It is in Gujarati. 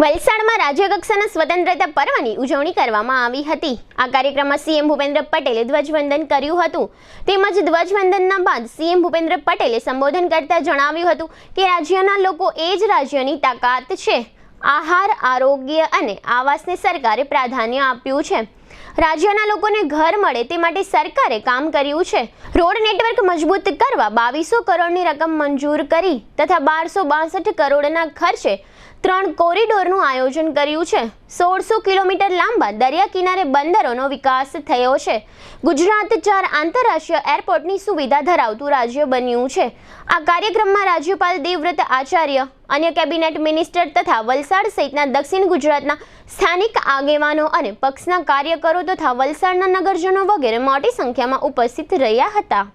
વલસાડમાં રાજ્યકક્ષાના સ્વતંત્રતા પર્વની ઉજવણી કરવામાં આવી હતી। આ કાર્યક્રમમાં સીએમ ભૂપેન્દ્ર પટેલે ધ્વજવંદન કર્યું હતું। તેમજ ધ્વજવંદનના બાદ સીએમ ભૂપેન્દ્ર પટેલે સંબોધન કરતા જણાવ્યું હતું કે રાજ્યના લોકો એ જ રાજ્યની તાકાત છે। આહાર, આરોગ્ય અને આવાસને સરકારે પ્રાધાન્ય આપ્યું છે। રાજ્યના લોકોને ઘર મળે તે માટે સરકારે કામ કર્યું છે। રોડ નેટવર્ક મજબૂત કરવા 2200 કરોડની રકમ મંજૂર કરી તથા 1262 કરોડના ખર્ચે 3 કોરિડોરનું આયોજન કર્યું છે। 1600 કિલોમીટર લાંબા દરિયા કિનારે બંદરોનો વિકાસ થયો છે। ગુજરાત 4 આંતરરાષ્ટ્રીય એરપોર્ટની સુવિધા ધરાવતું રાજ્ય બન્યું છે। આ કાર્યક્રમમાં રાજ્યપાલ દેવવ્રત આચાર્ય, અન્ય કેબિનેટ મિનિસ્ટર તથા વલસાડ સહિતના દક્ષિણ ગુજરાતના સ્થાનિક આગેવાનો અને પક્ષના કાર્યકરો તથા વલસાડના નગરજનો વગેરે મોટી સંખ્યામાં ઉપસ્થિત રહ્યા હતા।